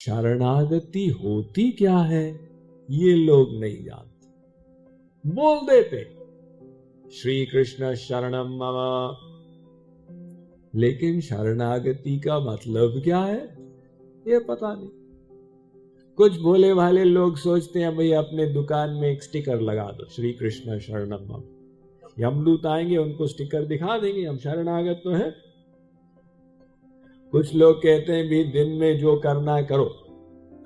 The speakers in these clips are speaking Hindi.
शरणागति होती क्या है ये लोग नहीं जानते, बोल देते श्री कृष्ण शरणम मम, लेकिन शरणागति का मतलब क्या है ये पता नहीं। कुछ भोले भाले लोग सोचते हैं भाई अपने दुकान में एक स्टिकर लगा दो, श्री कृष्ण शरणम मम, यमदूत आएंगे उनको स्टिकर दिखा देंगे, हम शरणागत तो है। कुछ लोग कहते हैं भी दिन में जो करना है करो,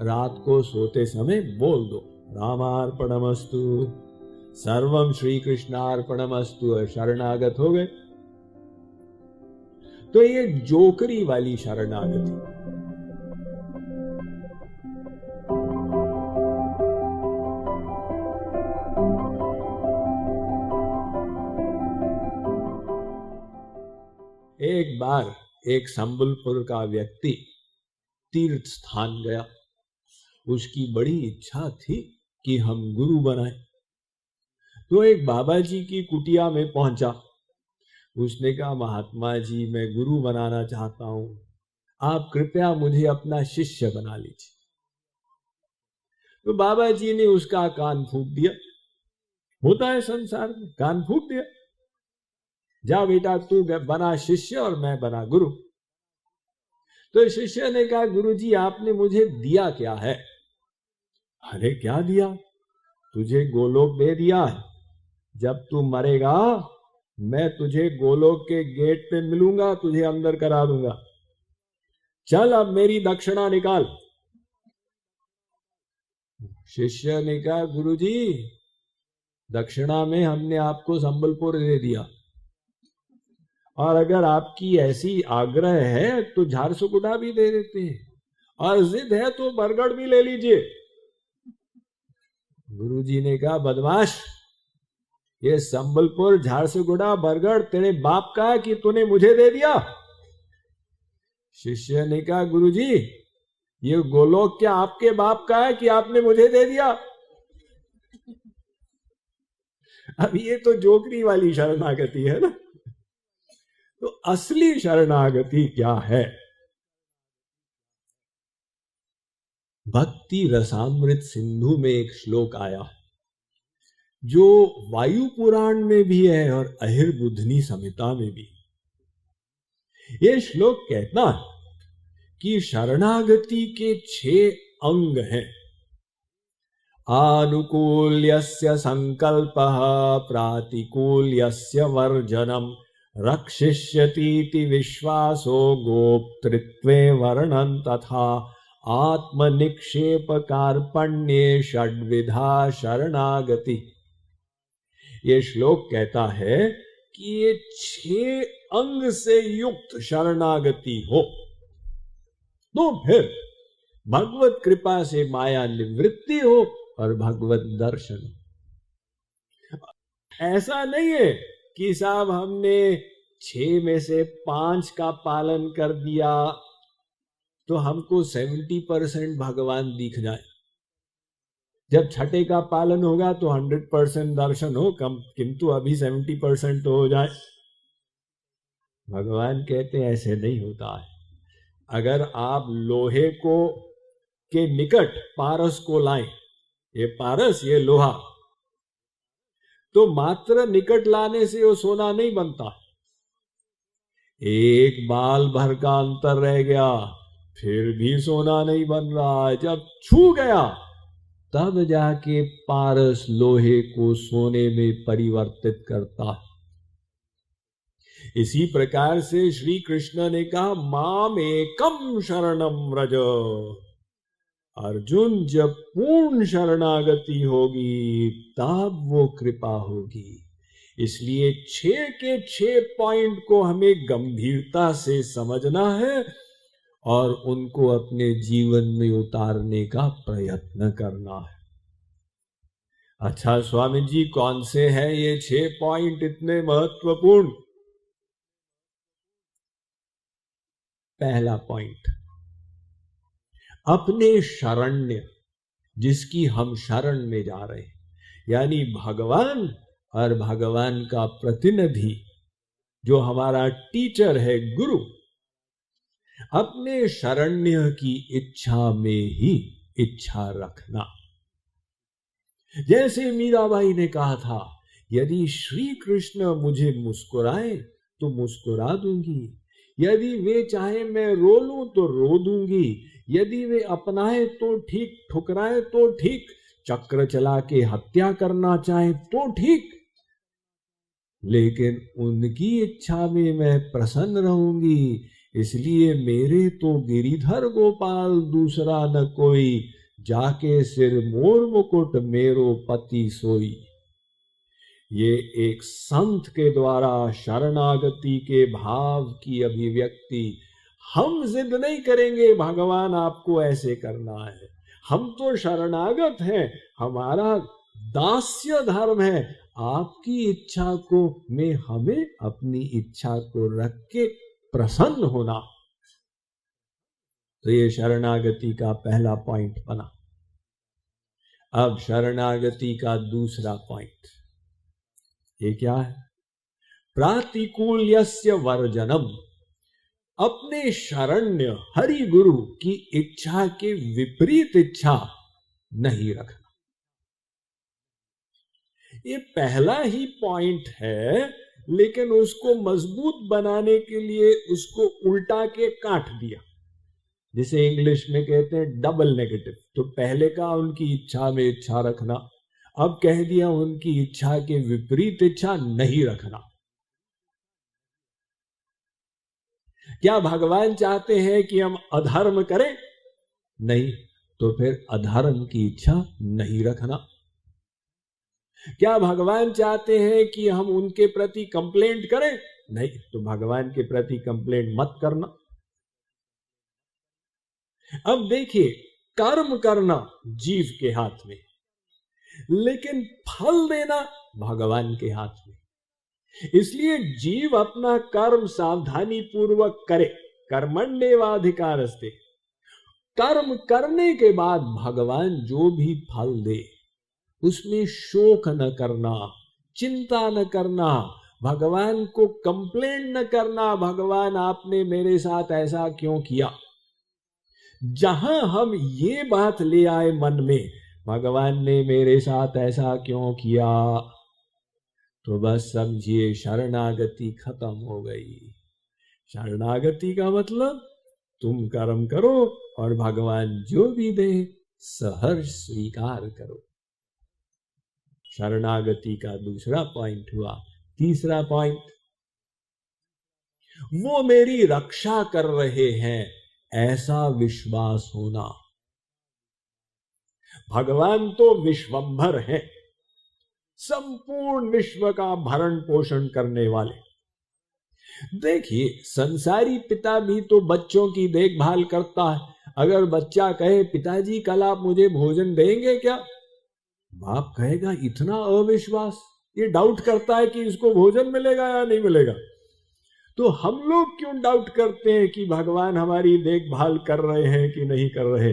रात को सोते समय बोल दो रामार्पणमस्तु, सर्वम श्री कृष्णार्पणमस्तु, और शरणागत हो गए। तो ये जोकरी वाली शरणागति। एक बार एक संबलपुर का व्यक्ति तीर्थ स्थान गया, उसकी बड़ी इच्छा थी कि हम गुरु बनाएं। तो एक बाबा जी की कुटिया में पहुंचा, उसने कहा महात्मा जी मैं गुरु बनाना चाहता हूं, आप कृपया मुझे अपना शिष्य बना लीजिए। तो बाबा जी ने उसका कान फूंक दिया, होता है संसार में, कान फूंक दिया, जा बेटा तू बना शिष्य और मैं बना गुरु। तो शिष्य ने कहा गुरु जी आपने मुझे दिया क्या है? अरे क्या दिया, तुझे गोलोक दे दिया है, जब तू मरेगा मैं तुझे गोलोक के गेट पे मिलूंगा, तुझे अंदर करा दूंगा, चल अब मेरी दक्षिणा निकाल। शिष्य ने कहा गुरुजी दक्षिणा में हमने आपको संबलपुर दे दिया, और अगर आपकी ऐसी आग्रह है तो झारसुगुड़ा भी दे देते हैं, और जिद है तो बरगढ़ भी ले लीजिए। गुरुजी ने कहा बदमाश, ये संबलपुर झारसुगुड़ा बरगढ़ तेरे बाप का है कि तूने मुझे दे दिया? शिष्य ने कहा गुरुजी ये गोलोक क्या आपके बाप का है कि आपने मुझे दे दिया? अब ये तो जोकरी वाली शरणागति है ना। तो असली शरणागति क्या है? भक्ति रसामृत सिंधु में एक श्लोक आया जो वायु पुराण में भी है और अहिर्बुद्धनी संहिता में भी। ये श्लोक कहता है कि शरणागति के 6 अंग हैं। आनुकूल्यस्य संकल्पः, प्रातिकूल्यस्य वर्जनम, रक्षिष्यतीति विश्वासो, गोप्तृत्वे वर्णन तथा आत्मनिक्षेप कार्पण्ये षड्विधा शरणागति। ये श्लोक कहता है कि ये 6 अंग से युक्त शरणागति हो तो फिर भगवत कृपा से माया निवृत्ति हो और भगवत दर्शन। ऐसा नहीं है कि साहब हमने 6 में से 5 का पालन कर दिया तो हमको 70% भगवान दिख जाए, जब 6 का पालन होगा तो 100% दर्शन हो, कम किंतु अभी 70% तो हो जाए। भगवान कहते हैं ऐसे नहीं होता है। अगर आप लोहे को के निकट पारस को लाएं, ये पारस ये लोहा, तो मात्र निकट लाने से वो सोना नहीं बनता, एक बाल भर का अंतर रह गया फिर भी सोना नहीं बन रहा। जब छू गया तब जाके पारस लोहे को सोने में परिवर्तित करता। इसी प्रकार से श्री कृष्ण ने कहा माम एकम शरणम व्रज। अर्जुन जब पूर्ण शरणागति होगी तब वो कृपा होगी। इसलिए 6 के 6 पॉइंट को हमें गंभीरता से समझना है और उनको अपने जीवन में उतारने का प्रयत्न करना है। अच्छा स्वामी जी कौन से हैं ये 6 पॉइंट इतने महत्वपूर्ण? पहला पॉइंट, अपने शरण्य, जिसकी हम शरण में जा रहे हैं, यानी भगवान और भगवान का प्रतिनिधि जो हमारा टीचर है गुरु, अपने शरण्य की इच्छा में ही इच्छा रखना। जैसे मीराबाई ने कहा था, यदि श्री कृष्ण मुझे मुस्कुराए तो मुस्कुरा दूंगी, यदि वे चाहे मैं रो लूं तो रो दूंगी, यदि वे अपनाए तो ठीक, ठुकराए तो ठीक, चक्र चला के हत्या करना चाहे तो ठीक, लेकिन उनकी इच्छा में मैं प्रसन्न रहूंगी। इसलिए मेरे तो गिरिधर गोपाल दूसरा न कोई, जाके सिर मोर मुकुट मेरो पति सोई। ये एक संत के द्वारा शरणागति के भाव की अभिव्यक्ति। हम जिद नहीं करेंगे भगवान आपको ऐसे करना है, हम तो शरणागत हैं, हमारा दास्य धर्म है आपकी इच्छा को में हमें अपनी इच्छा को रख के प्रसन्न होना। तो ये शरणागति का पहला पॉइंट बना। अब शरणागति का दूसरा पॉइंट ये क्या है? प्रातिकूल्यस्य वर्जनम। अपने शरण्य हरि गुरु की इच्छा के विपरीत इच्छा नहीं रखना। ये पहला ही पॉइंट है, लेकिन उसको मजबूत बनाने के लिए उसको उल्टा के काट दिया, जिसे इंग्लिश में कहते हैं डबल नेगेटिव। तो पहले का उनकी इच्छा में इच्छा रखना, अब कह दिया उनकी इच्छा के विपरीत इच्छा नहीं रखना। क्या भगवान चाहते हैं कि हम अधर्म करें? नहीं, तो फिर अधर्म की इच्छा नहीं रखना। क्या भगवान चाहते हैं कि हम उनके प्रति कंप्लेंट करें? नहीं, तो भगवान के प्रति कंप्लेंट मत करना। अब देखिए, कर्म करना जीव के हाथ में, लेकिन फल देना भगवान के हाथ में। इसलिए जीव अपना कर्म सावधानी पूर्वक करे, कर्मण्येवाधिकारस्ते। कर्म करने के बाद भगवान जो भी फल दे उसमें शोक न करना, चिंता न करना, भगवान को कंप्लेंट न करना, भगवान आपने मेरे साथ ऐसा क्यों किया। जहां हम ये बात ले आए मन में, भगवान ने मेरे साथ ऐसा क्यों किया, तो बस समझिए शरणागति खत्म हो गई। शरणागति का मतलब तुम कर्म करो और भगवान जो भी दे सहर्ष स्वीकार करो। शरणागति का दूसरा पॉइंट हुआ। तीसरा पॉइंट, वो मेरी रक्षा कर रहे हैं ऐसा विश्वास होना। भगवान तो विश्वंभर हैं, संपूर्ण विश्व का भरण पोषण करने वाले। देखिए, संसारी पिता भी तो बच्चों की देखभाल करता है। अगर बच्चा कहे पिताजी कल आप मुझे भोजन देंगे क्या, बाप कहेगा इतना अविश्वास, ये डाउट करता है कि इसको भोजन मिलेगा या नहीं मिलेगा। तो हम लोग क्यों डाउट करते हैं कि भगवान हमारी देखभाल कर रहे हैं कि नहीं कर रहे।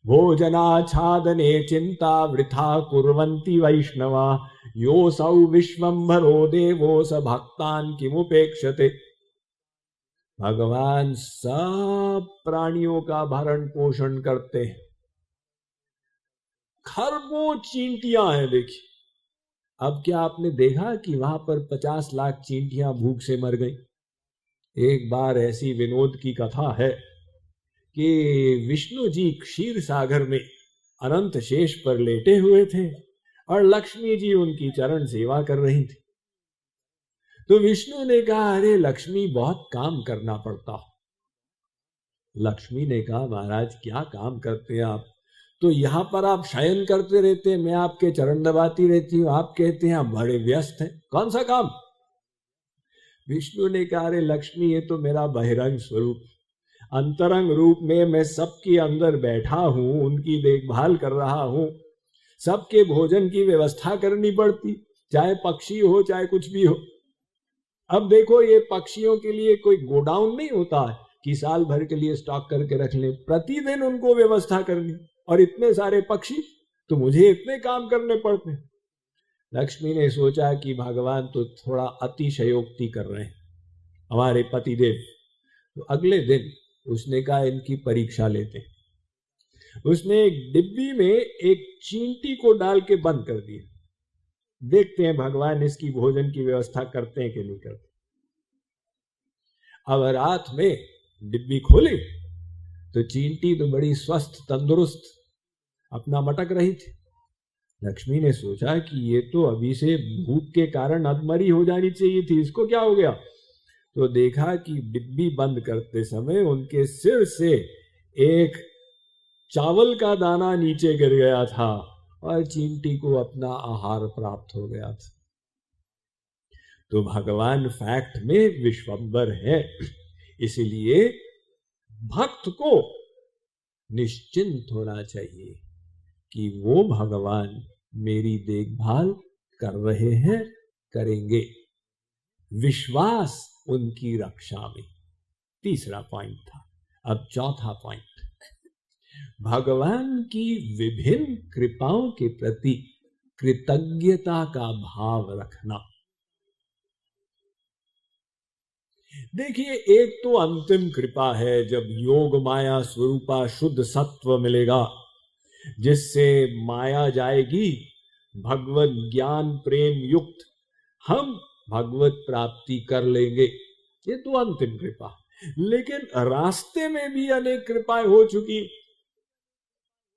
भोजनाच्छादने चिंता वृथा कुर्वन्ति वैष्णवा, योऽसौ विश्वंभरो देवो स भक्तान् किमुपेक्षते। भगवान सब प्राणियों का भरण पोषण करते हैं। खरबों चींटियां हैं, देखिए। अब क्या आपने देखा कि वहां पर 50 लाख चींटियां भूख से मर गई। एक बार ऐसी विनोद की कथा है कि विष्णु जी क्षीर सागर में अनंत शेष पर लेटे हुए थे और लक्ष्मी जी उनकी चरण सेवा कर रही थी। तो विष्णु ने कहा, अरे लक्ष्मी बहुत काम करना पड़ता। लक्ष्मी ने कहा, महाराज क्या काम करते हैं आप, तो यहां पर आप शयन करते रहते हैं, मैं आपके चरण दबाती रहती हूं, आप कहते हैं आप बड़े व्यस्त हैं, कौन सा काम। विष्णु ने कहा, अरे लक्ष्मी ये तो मेरा बहिरंग स्वरूप, अंतरंग रूप में मैं सबके अंदर बैठा हूं, उनकी देखभाल कर रहा हूं, सबके भोजन की व्यवस्था करनी पड़ती, चाहे पक्षी हो चाहे कुछ भी हो। अब देखो, ये पक्षियों के लिए कोई गोडाउन नहीं होता है कि साल भर के लिए स्टॉक करके रख ले, प्रतिदिन उनको व्यवस्था करनी, और इतने सारे पक्षी, तो मुझे इतने काम करने पड़ते। लक्ष्मी ने सोचा कि भगवान तो थोड़ा अतिशयोक्ति कर रहे हैं, हमारे पतिदेव तो अगले दिन उसने कहा इनकी परीक्षा लेते हैं। उसने एक डिब्बी में एक चींटी को डाल के बंद कर दिया, देखते हैं भगवान इसकी भोजन की व्यवस्था करते हैं कि नहीं करते। अब रात में डिब्बी खोली तो चींटी तो बड़ी स्वस्थ तंदुरुस्त अपना मटक रही थी। लक्ष्मी ने सोचा कि ये तो अभी से भूख के कारण अधमरी हो जानी चाहिए थी, इसको क्या हो गया? तो देखा कि डिब्बी बंद करते समय उनके सिर से एक चावल का दाना नीचे गिर गया था और चींटी को अपना आहार प्राप्त हो गया था। तो भगवान फैक्ट में विश्वंभर है, इसलिए भक्त को निश्चिंत होना चाहिए कि वो भगवान मेरी देखभाल कर रहे हैं, करेंगे। विश्वास उनकी रक्षा में। तीसरा पॉइंट था। अब चौथा पॉइंट, भगवान की विभिन्न कृपाओं के प्रति कृतज्ञता का भाव रखना। देखिए, एक तो अंतिम कृपा है जब योग माया स्वरूपा शुद्ध सत्व मिलेगा, जिससे माया जाएगी, भगवत ज्ञान प्रेम युक्त हम भगवत प्राप्ति कर लेंगे। ये तो अंतिम कृपा। लेकिन रास्ते में भी अनेक कृपाएं हो चुकी।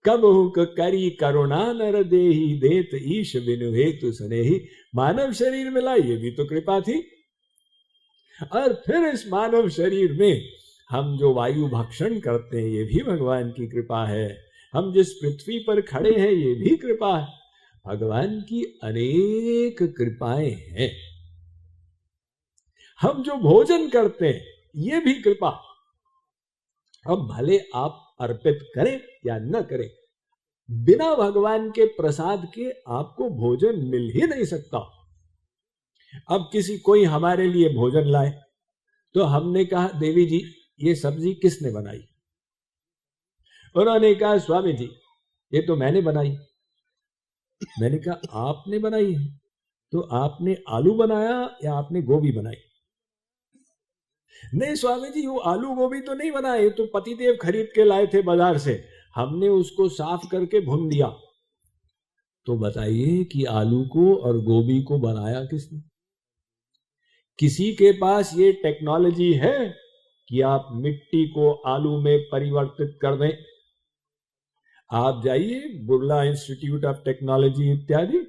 कबहुक करी करुणा नर देहि, देत ईश बिनु हेतु स्नेहि। मानव शरीर मिला, ये भी तो कृपा थी। और फिर इस मानव शरीर में हम जो वायु भक्षण करते हैं, ये भी भगवान की कृपा है। हम जिस पृथ्वी पर खड़े हैं, ये भी कृपा है। भगवान की अनेक कृपाएं हैं। हम जो भोजन करते हैं, ये भी कृपा। अब भले आप अर्पित करें या न करें, बिना भगवान के प्रसाद के आपको भोजन मिल ही नहीं सकता। अब कोई हमारे लिए भोजन लाए तो हमने कहा, देवी जी ये सब्जी किसने बनाई? उन्होंने कहा, स्वामी जी ये तो मैंने बनाई। मैंने कहा, आपने बनाई है तो आपने आलू बनाया या आपने गोभी बनाई? नहीं स्वामी जी, वो आलू गोभी तो नहीं बनाए, तो पतिदेव खरीद के लाए थे बाजार से, हमने उसको साफ करके भून दिया। तो बताइए कि आलू को और गोभी को बनाया किसने? किसी के पास ये टेक्नोलॉजी है कि आप मिट्टी को आलू में परिवर्तित कर दें? आप जाइए बुर्ला इंस्टीट्यूट ऑफ टेक्नोलॉजी इत्यादि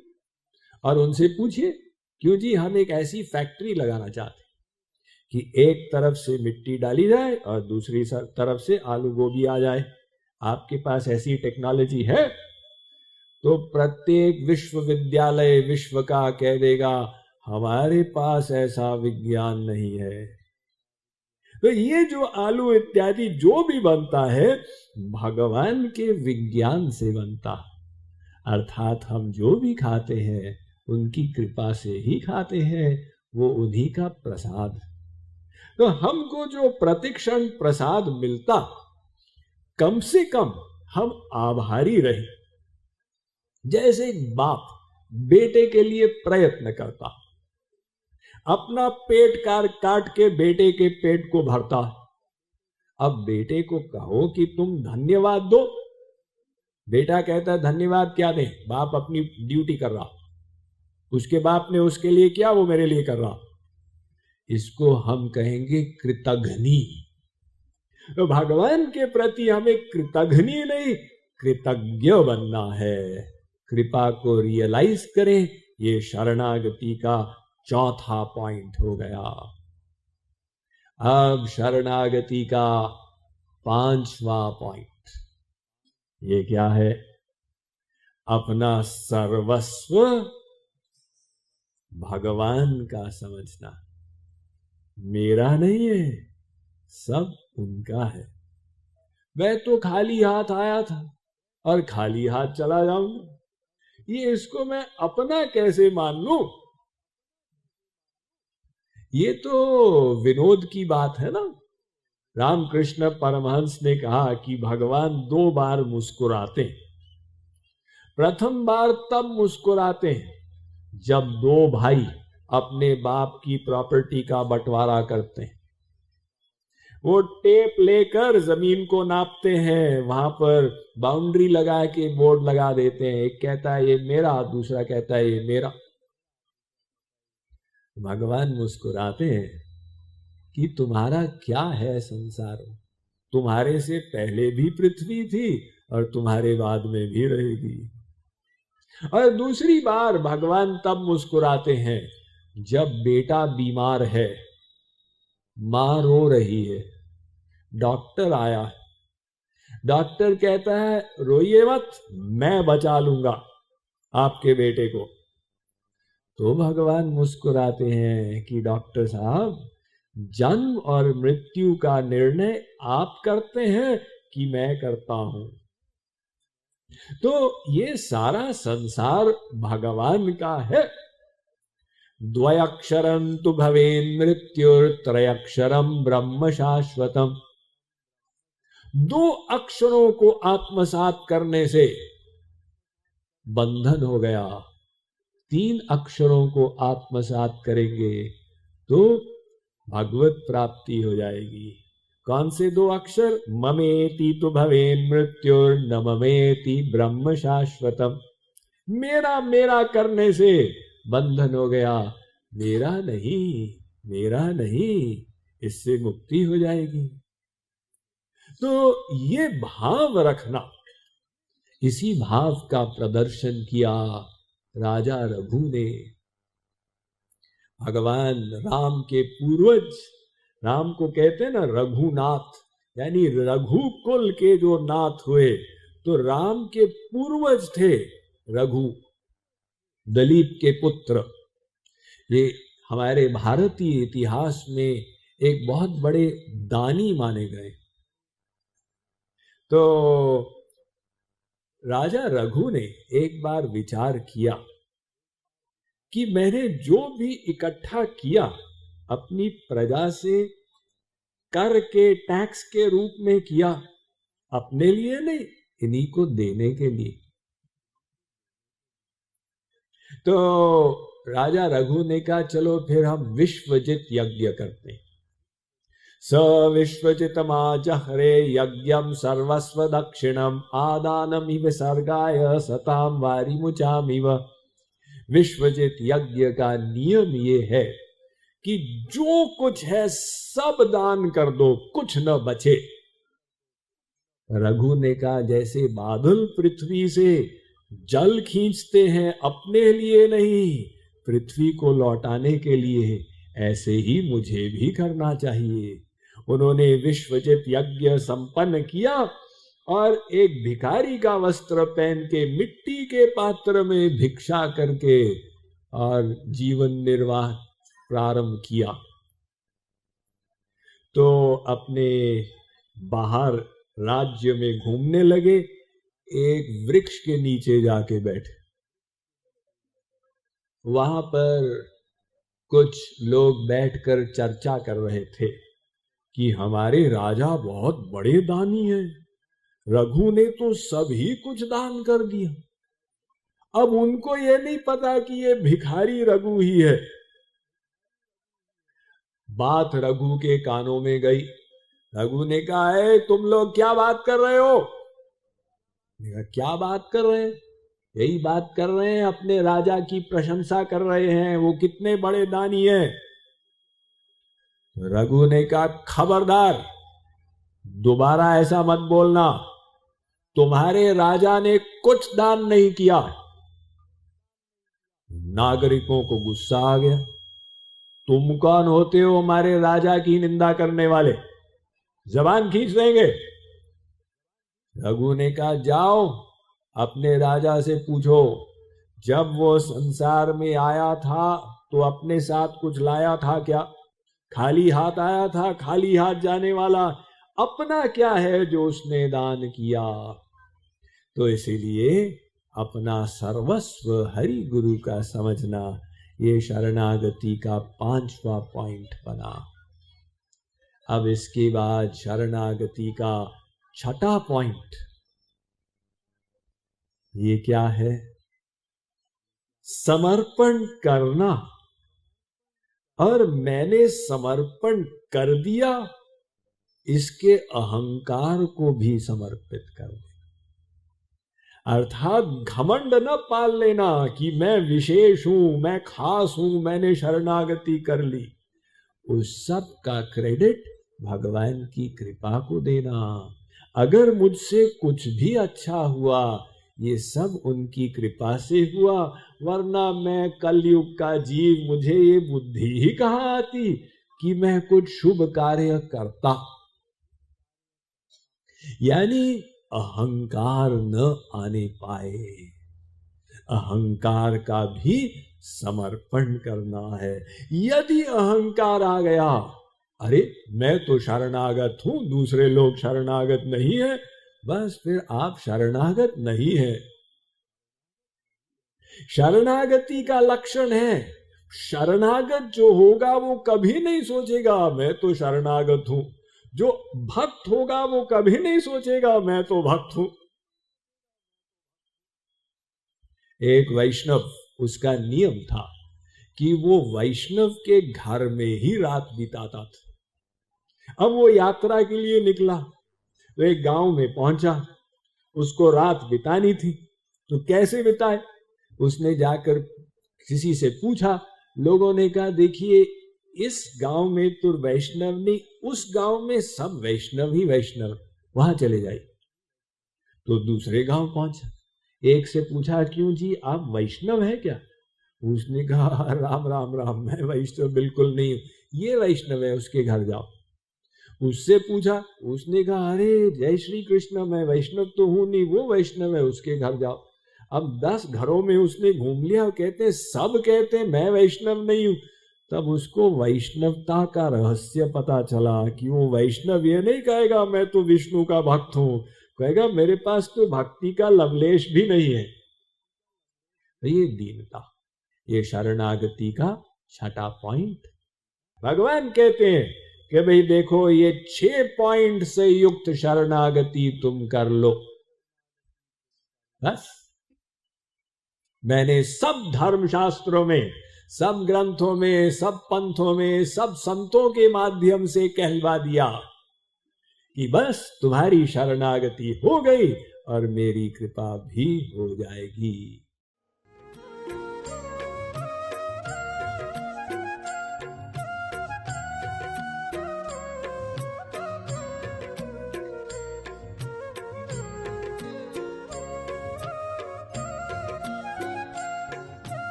और उनसे पूछिए, क्यों जी हम एक ऐसी फैक्ट्री लगाना चाहते कि एक तरफ से मिट्टी डाली जाए और दूसरी तरफ से आलू गोभी आ जाए। आपके पास ऐसी टेक्नोलॉजी है? तो प्रत्येक विश्वविद्यालय विश्व का कह देगा, हमारे पास ऐसा विज्ञान नहीं है। तो ये जो आलू इत्यादि जो भी बनता है, भगवान के विज्ञान से बनता। अर्थात हम जो भी खाते हैं उनकी कृपा से ही खाते हैं, वो उन्हीं का प्रसाद। तो हमको जो प्रतिक्षण प्रसाद मिलता, कम से कम हम आभारी रहे। जैसे बाप बेटे के लिए प्रयत्न करता, अपना पेट काट के बेटे के पेट को भरता। अब बेटे को कहो कि तुम धन्यवाद दो, बेटा कहता है धन्यवाद क्या दें, बाप अपनी ड्यूटी कर रहा, उसके बाप ने उसके लिए किया, वो मेरे लिए कर रहा। इसको हम कहेंगे कृतघ्नी। तो भगवान के प्रति हमें कृतघ्नी नहीं, कृतज्ञ बनना है। कृपा को रियलाइज करें, ये शरणागति का चौथा पॉइंट हो गया। अब शरणागति का पांचवा पॉइंट, ये क्या है? अपना सर्वस्व भगवान का समझना। मेरा नहीं है, सब उनका है। मैं तो खाली हाथ आया था और खाली हाथ चला जाऊंगा, ये इसको मैं अपना कैसे मान लूं? ये तो विनोद की बात है ना। रामकृष्ण परमहंस ने कहा कि भगवान 2 बार मुस्कुराते हैं। प्रथम बार तब मुस्कुराते हैं जब 2 भाई अपने बाप की प्रॉपर्टी का बंटवारा करते हैं। वो टेप लेकर जमीन को नापते हैं, वहां पर बाउंड्री लगा के बोर्ड लगा देते हैं, एक कहता है ये मेरा, दूसरा कहता है ये मेरा। भगवान मुस्कुराते हैं कि तुम्हारा क्या है संसार, तुम्हारे से पहले भी पृथ्वी थी और तुम्हारे बाद में भी रहेगी। और दूसरी बार भगवान तब मुस्कुराते हैं जब बेटा बीमार है, मां रो रही है, डॉक्टर आया, डॉक्टर कहता है रोइए मत, मैं बचा लूंगा आपके बेटे को। तो भगवान मुस्कुराते हैं कि डॉक्टर साहब, जन्म और मृत्यु का निर्णय आप करते हैं कि मैं करता हूं। तो ये सारा संसार भगवान का है। द्वयक्षरं तु भवेन् मृत्युर्त्रयक्षरं ब्रह्म शाश्वतम। 2 अक्षरों को आत्मसात करने से बंधन हो गया, 3 अक्षरों को आत्मसात करेंगे तो भगवत प्राप्ति हो जाएगी। कौन से 2 अक्षर? ममेति तु भवेन् मृत्युर्न ममेति ब्रह्म शाश्वतम। मेरा मेरा करने से बंधन हो गया, मेरा नहीं, मेरा नहीं, इससे मुक्ति हो जाएगी। तो ये भाव रखना, इसी भाव का प्रदर्शन किया राजा रघु ने। भगवान राम के पूर्वज, राम को कहते हैं ना रघुनाथ, यानी रघुकुल के जो नाथ हुए, तो राम के पूर्वज थे रघु, दलीप के पुत्र। ये हमारे भारतीय इतिहास में एक बहुत बड़े दानी माने गए। तो राजा रघु ने एक बार विचार किया कि मैंने जो भी इकट्ठा किया अपनी प्रजा से कर के टैक्स के रूप में किया, अपने लिए नहीं, इन्हीं को देने के लिए। तो राजा रघु ने कहा चलो फिर हम विश्वजित यज्ञ करते हैं। स विश्वजितमाजहरे यज्ञम सर्वस्व दक्षिणम आदानम इव सर्गाय सताम वारिमुचामिव। विश्वजित यज्ञ का नियम ये है कि जो कुछ है सब दान कर दो, कुछ न बचे। रघु ने कहा जैसे बादल पृथ्वी से जल खींचते हैं अपने लिए नहीं, पृथ्वी को लौटाने के लिए, ऐसे ही मुझे भी करना चाहिए। उन्होंने विश्वजित यज्ञ संपन्न किया और एक भिखारी का वस्त्र पहन के मिट्टी के पात्र में भिक्षा करके और जीवन निर्वाह प्रारंभ किया। तो अपने बाहर राज्य में घूमने लगे, एक वृक्ष के नीचे जाके बैठे। वहां पर कुछ लोग बैठकर चर्चा कर रहे थे कि हमारे राजा बहुत बड़े दानी हैं, रघु ने तो सभी कुछ दान कर दिया। अब उनको ये नहीं पता कि ये भिखारी रघु ही है। बात रघु के कानों में गई। रघु ने कहा है तुम लोग क्या बात कर रहे हो? क्या बात कर रहे हैं? यही बात कर रहे हैं, अपने राजा की प्रशंसा कर रहे हैं, वो कितने बड़े दानी हैं। रघु ने कहा खबरदार, दोबारा ऐसा मत बोलना, तुम्हारे राजा ने कुछ दान नहीं किया। नागरिकों को गुस्सा आ गया, तुम कौन होते हो हमारे राजा की निंदा करने वाले, जबान खींच देंगे। रघु ने कहा जाओ अपने राजा से पूछो, जब वो संसार में आया था तो अपने साथ कुछ लाया था क्या? खाली हाथ आया था, खाली हाथ जाने वाला। अपना क्या है जो उसने दान किया? तो इसीलिए अपना सर्वस्व हरि गुरु का समझना, ये शरणागति का 5वां पॉइंट बना। अब इसके बाद शरणागति का 6ठा पॉइंट, ये क्या है? समर्पण करना। और मैंने समर्पण कर दिया इसके अहंकार को भी समर्पित कर दे। अर्थात घमंड न पाल लेना कि मैं विशेष हूं, मैं खास हूं, मैंने शरणागति कर ली। उस सब का क्रेडिट भगवान की कृपा को देना। अगर मुझसे कुछ भी अच्छा हुआ, ये सब उनकी कृपा से हुआ, वरना मैं कलयुग का जीव, मुझे ये बुद्धि ही कहाँ आती कि मैं कुछ शुभ कार्य करता। यानी अहंकार न आने पाए, अहंकार का भी समर्पण करना है। यदि अहंकार आ गया, अरे मैं तो शरणागत हूं, दूसरे लोग शरणागत नहीं है, बस फिर आप शरणागत नहीं है। शरणागति का लक्षण है, शरणागत जो होगा वो कभी नहीं सोचेगा मैं तो शरणागत हूं। जो भक्त होगा वो कभी नहीं सोचेगा मैं तो भक्त हूं। एक वैष्णव, उसका नियम था कि वो वैष्णव के घर में ही रात बिताता था। अब वो यात्रा के लिए निकला तो एक गांव में पहुंचा, उसको रात बितानी थी, तो कैसे बिताए? उसने जाकर किसी से पूछा। लोगों ने कहा देखिए इस गांव में तो वैष्णव नहीं, उस गांव में सब वैष्णव ही वैष्णव, वहां चले जाइए। तो दूसरे गांव पहुंचा, एक से पूछा क्यों जी आप वैष्णव है क्या? उसने कहा राम राम राम, मैं वैष्णव बिल्कुल नहीं हूं, ये वैष्णव है उसके घर जाओ। उससे पूछा, उसने कहा अरे जय श्री कृष्ण, मैं वैष्णव तो हूं नहीं, वो वैष्णव है उसके घर जाओ। अब 10 घरों में उसने घूम लिया, कहते सब कहते मैं वैष्णव नहीं हूं। तब उसको वैष्णवता का रहस्य पता चला कि वो वैष्णव ये नहीं कहेगा मैं तो विष्णु का भक्त हूं, कहेगा मेरे पास तो भक्ति का लवलेश भी नहीं है। ये दीनता, ये शरणागति का छठा पॉइंट। भगवान कहते हैं कि भाई देखो ये 6 पॉइंट से युक्त शरणागति तुम कर लो, बस। मैंने सब धर्म शास्त्रों में, सब ग्रंथों में, सब पंथों में, सब संतों के माध्यम से कहलवा दिया कि बस तुम्हारी शरणागति हो गई और मेरी कृपा भी हो जाएगी।